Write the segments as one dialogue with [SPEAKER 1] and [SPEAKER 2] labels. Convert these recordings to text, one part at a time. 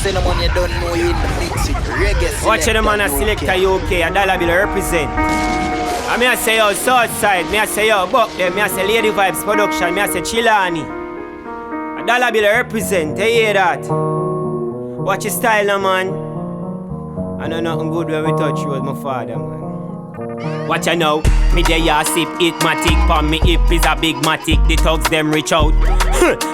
[SPEAKER 1] Cinnamon, you don't know you in the mix with Reggae Selecta.
[SPEAKER 2] Watch the man a Selecta UK, a Dalah Bill represent. I mean I say yo, Southside, me I say yo, Buck them, me I say Lady Vibes Production, me I say Trelawny. A Dalah Bill represent, you hear that? Watch your style now, man. I know nothing good when we touch you with my father, man. Watch you know, me there ya sip it matic. Pon me hip is a big matic. The thugs them reach out.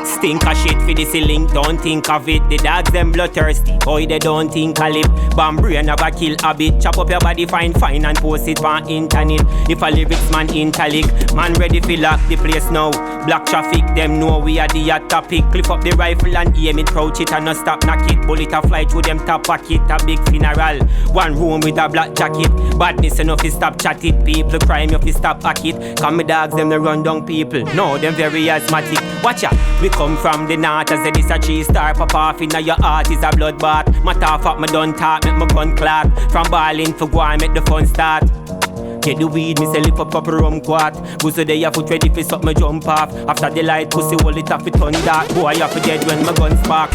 [SPEAKER 2] Stink a shit for the ceiling, don't think of it. The dogs them bloodthirsty, boy they don't think a lip. Bomb brain never kill habit. Chop up your body fine and post it on internet. If a lyrics man intellect, man ready for lock the place now. Black traffic, them know we are the hot topic. Clip up the rifle and aim it, crouch it and no stop knock it. Bullet a fly through them top pocket, a big funeral. One room with a black jacket. Badness enough is stop chat it. People crime you fi stop hack it. Come me dogs them the run down people. No, them very asthmatic. Watch ya, we come from the north. As this a 3-star pop off inna your heart is a bloodbath. Matter fuck me done talk, make my gun clap. From ballin' for go and make the fun start. Get the weed, me sell it for proper rum quart. Pussy they have foot ready for suck me jump off. After the light, pussy hold it off it turn dark. Boy, I have to dead when my gun spark.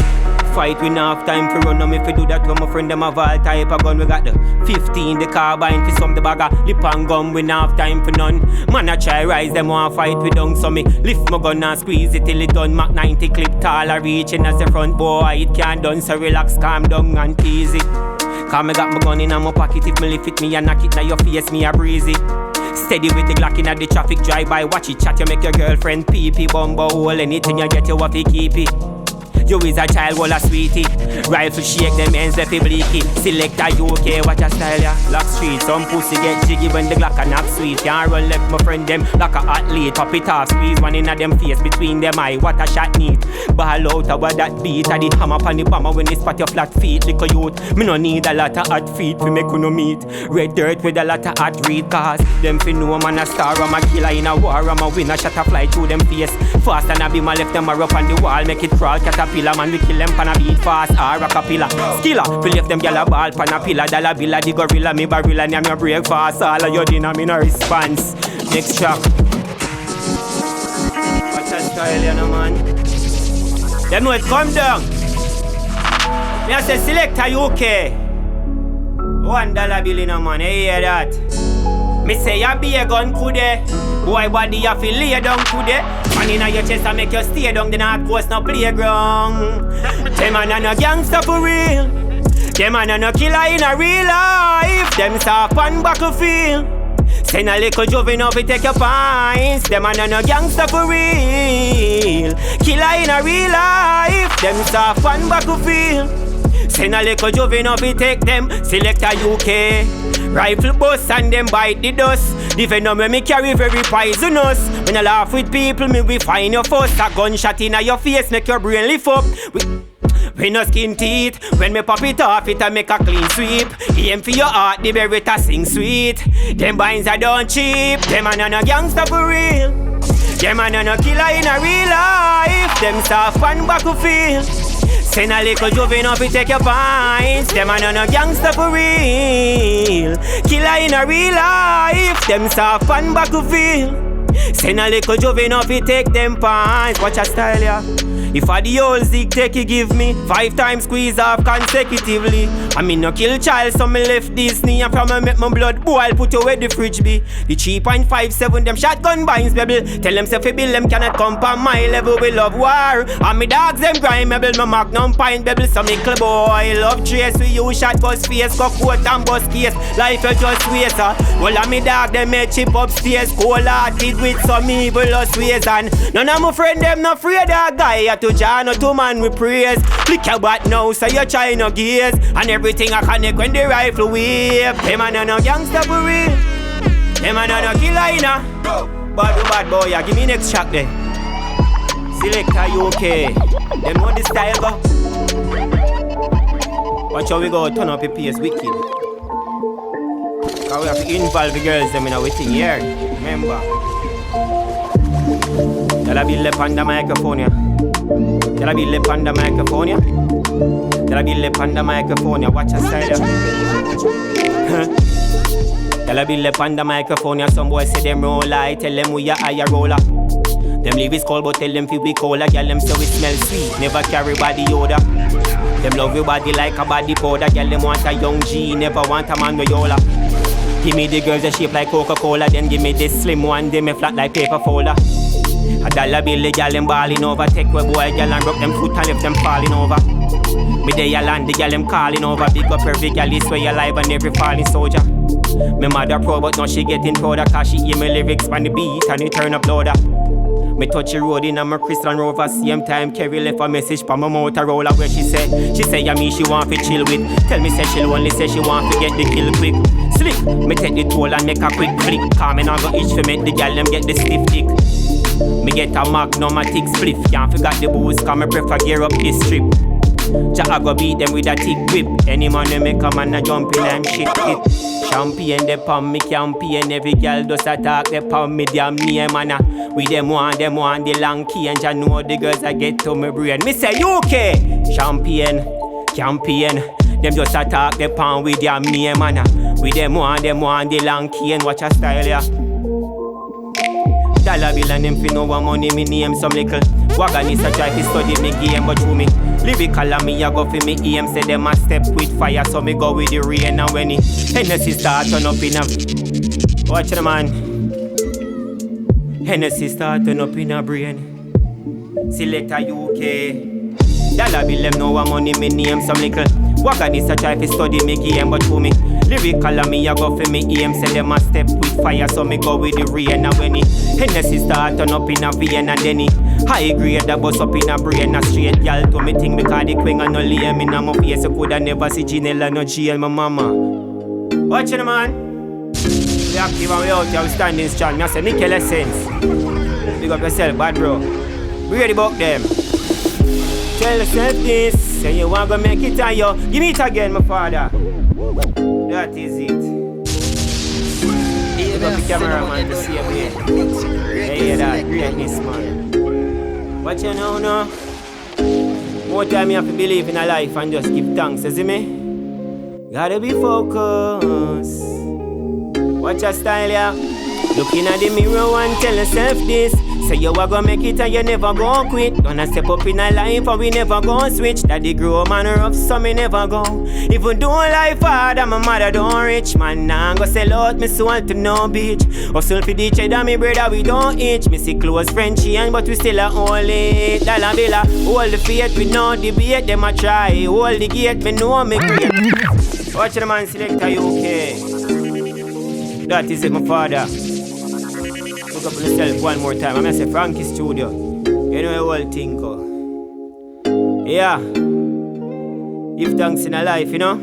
[SPEAKER 2] Fight we not have time for run on me fi do that when my friend them have all type of gun. We got the 15, the carbine fi some the bagger. Lip and gun, we not have time for none. Man I try rise, them want fight we down. So me lift my gun and squeeze it till it done. Mac 90 clip taller reaching as the front. Boy, it can't done, so relax, calm down and easy. Cause me got my gun in my pocket. If me lift it, me a knock it. Now your face, me a breezy. Steady with the Glock in the traffic. Drive by, watch it, chat. You make your girlfriend pee-pee. Bumbo hole, anything you get, you have to keep it. You is a child, well a sweetie. Rifle shake, them ends left a bleaky. Selecta UK, watch a style ya. Lock street, some pussy get jiggy when the Glock a knock sweet. Can't run left my friend them like a athlete. Pop it off, squeeze one in a them face between them eye. What a shot neat. Ball out about that beat. A the hammer on the bomber when they spot your flat feet. Little youth, me no need a lot of hot feet for me no meet. Red dirt with a lot of hot read. Cause them fi know man a star. I'm a killer in a war. I'm a winner, shot a fly through them face. Fast and a beam a left them a up on the wall. Make it crawl, caterpillar. Man, we kill them pan a beat fast or rock a pillar. Skiller, we left them gyal a ball pan a pillar. Dalah Bill the gorilla, me barilla, name your breakfast. All of your dinner, me no response. Next track. Watch a style, you know, man. Them know it come down. Me a say Selecta UK. $1 bill, you know, man. You hear that? Me say ya be a gun kude. Boy body ya feel lay down today. Man inna your chest and make you stay down. The North Coast no playground. Them man a no gangster for real. Them man a no killer in a real life. Them soft on battlefield. Send a little juvenile fi take your pints. Them man a no gangster for real. Killer in a real life. Them soft on battlefield. Send a little juvenile fi take them. Selecta UK. Rifle bust and them bite the dust. The venom when me carry very poisonous. When I laugh with people, me we find your first. A gunshot in your face make your brain lift up. We no skin teeth. When me pop it off, it a make a clean sweep. Aim for your heart, the beretta sing sweet. Them binds are done cheap. Them a no gangster for real. Them a no killer in a real life. Them soft and battlefield. Send a little juvenile fi take your pints. Them a no gangster for real. Killer in a real life. Them soft and battlefield. Send a little juvenile fi take them pints. Watch a style ya. If I the old zig take you give me 5 times squeeze off consecutively. I mean no kill child so me left Disney. And from me make my blood boil put away the fridge be. The 3.57 them shotgun binds baby. Tell them say fi bill them cannot come on my level. We love war. And me dogs them crime baby. My magnum pint baby. So mickle boy love trace. We use shot bust face. Go coat and bust case. Life you just waste well and me dog them make chip upstairs. Cold hearted with some evil ways. And none of my friend them no afraid of guy. To John or to man we praise. Flick your bat now so you try no gears. And everything I connect when the rifle wave. Them a no gangster for real. Them a no killer in a bad boy, yeah. Give me next track there. Selecta UK. Them know the style go. Watch how we go turn up your pace wicked. Cause we have to involve the girls them in our thing here. Remember Dalah Bill up on the microphone, yeah. Dalah Bill up on the microphone, yeah. Dalah Bill up on the microphone, yeah. Watch a style, yeah. Dalah Bill up on the microphone, yeah. Some boys say them roll light, tell them we a higher roller. Them leave is cold, but tell them feel we cold. Like them say we smell sweet, never carry body odor. Them love your body like a body powder. Girl, them want a young G, never want a man with yola. Give me the girls that shape like Coca-Cola. Then give me this slim one, they me flat like paper folder. A dollar bill, the gal them balling over. Take a boy, gal and rock them foot and left them falling over. Me dey a land, the gal them calling over. Big up every gal, this way alive and every falling soldier. Me mother pro, but now she getting prouder. Cause she hear me lyrics on the beat and it turn up louder. Me touch the road in a my Crystal Rover. Same time Kerry left a message for my Motorola where she say yeah me she want to chill with. Tell me say she only say she want to get the kill quick. Slick, me take the toll and make a quick flick. Cause me not go itch for make the gal them get the stiff dick. Me get a Magnum a thick spliff. Can't forget the booze cause me prefer gear up this trip. I go beat them with a thick whip. Any man they make a man a jump in and shit it. Champion they pump me campaign. Every girl does attack they pump me damn near man. We them want the long key. And ya know the girls I get to my brain. Me say UK champion, campaign. Them just attack they pump with damn near man. We them want the long key. And watch a style ya. Dalah Bill and them fi know what money me name some little. Wagonist a try fi study me game but through me lyrical and me a go fi me aim. Say them a step with fire so me go with the rain. And when it Hennessy start turn up in a watch the man. Hennessy start turn up in a brain. Selecta UK Dalah Bill them know what money me name some little. Wagonist a try fi study me game but through me lyrical and me a go fi me aim. Say them a step with fire so me go with the rain. And when it Hennessy start turn up in a vein. And then it high grade that bust up in a brain. A straight gal to me think because the queen and no lame in a my face. You coulda never see Janelle no jail my mama. Watch it man. We active and we out here we standing strong. Me a say Nickel Essence. Big up yourself bad bro. We ready about them. Tell yourself this. Say you want to make it on you. Give me it again my father. That is it. Pick up the cameraman to see me. Hey, that greatness, man. What you know, no? More time you have to believe in a life and just give thanks, you see me? Gotta be focused. Watch your style, yeah. Looking at the mirror and tell yourself this. Say you are gonna make it and you never gonna quit. Gonna step up in a life and we never gonna switch. Daddy grow manner up so me never go. Even though life hard and my mother don't rich. Man nah go sell out me soul to no bitch. Hustle for the cheddar me brother we don't itch. Me see close Frenchy and but we still a only Dalah Bill. Hold the faith we no debate. Them a try. Hold the gate me know me great. Watch the man Selecta UK. That is it my father. Look up yourself one more time. I'm gonna say Frankie Studio. You know the whole thing go. Yeah. Give thanks in a life, you know.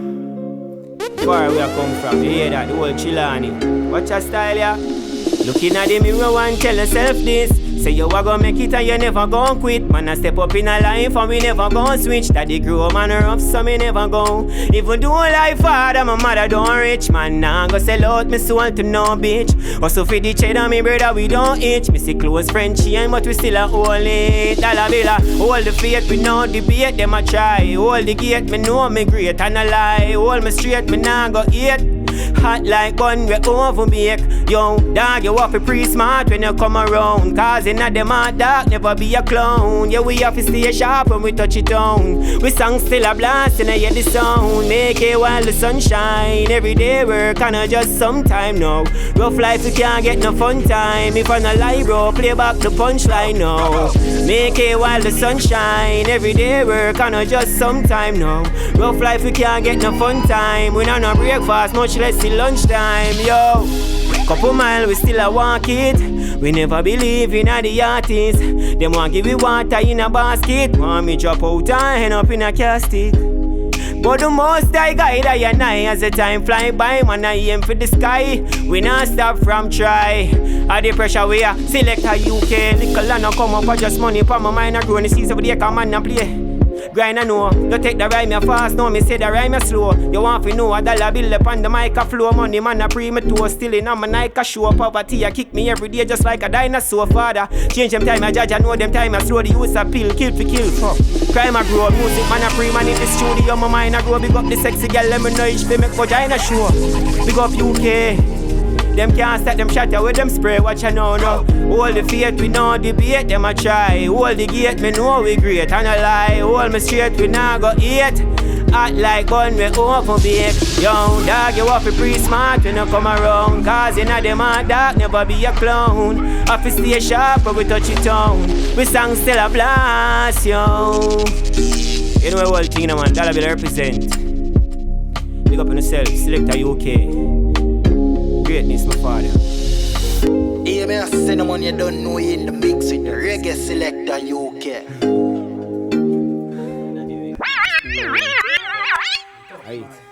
[SPEAKER 2] Far where I come from. You hear that? The whole Trelawny. Watch your style, yeah. Looking at the mirror and tell yourself this. Say you are gonna make it and you never gonna quit. Man, I step up in a life and we never gonna switch. Daddy grow manner up so me never go. Even though life hard and my mother don't rich. Man, nah go sell out me soul to no bitch. Also for the cheddar me brother we don't itch. Me see close Frenchy and but we still a holy Dalah Bill. Hold the faith we no debate. Them a try. Hold the gate me know me great and a lie. Hold me straight me nah go eat. Hot like bun we overbake. Yo, dog, you have to pre-smart when you come around. Cause in a them hot dark, never be a clown. Yeah, we have to stay sharp when we touch it down. We song still a blast and I hear the sound. Make it while the sun shine. Every day work and not just sometime now. Rough life we can't get no fun time. If I no lie bro, play back the punchline now. Make it while the sun shine. Every day work and not just sometime now. Rough life we can't get no fun time. We not no breakfast, much less till lunchtime, yo. Couple mile we still a walk it. We never believe in the artists. Them want give we water in a basket. Want me drop out and end up in a casket. But the most I guide I and I as the time fly by. Man I aim for the sky. We not stop from try. All the pressure we are Selecta UK. Little and come up for just money. For my mind I grow in the season with the come and play. Grind I know, don't take the rhyme fast, no me say the rhyme slow. You want to know a Dalah Bill upon the mic a flow. Money man a pre-me-toe, still in on my Nike show. Poverty a kick me every day just like a dinosaur. Father, change them time I judge, I know them time I slow. The use a pill, kill for kill. Crime a grow, music man a pre-man in the studio. My mind a grow, big up the sexy girl, let me know each day make vagina show. Big up UK. Them can't stop them shatter with them spray, watch I know no. Hold the faith, we no debate, them a try. Hold the gate, me know we great, and a lie. Hold me straight, we nah go eat. Act like gun, we over big. Young dog, you have to pre-smart when you come around. Cause you know them a dark, never be a clown. Have to stay sharp when we touch it down. We sang still a blast, yo. You know what thing, man, Dalah Bill represent. Big up on yourself, Selecta UK. Greatness, my father.
[SPEAKER 1] Yeah, me a say no man you don't know you in the mix with the Reggae Selecta UK.
[SPEAKER 2] Right.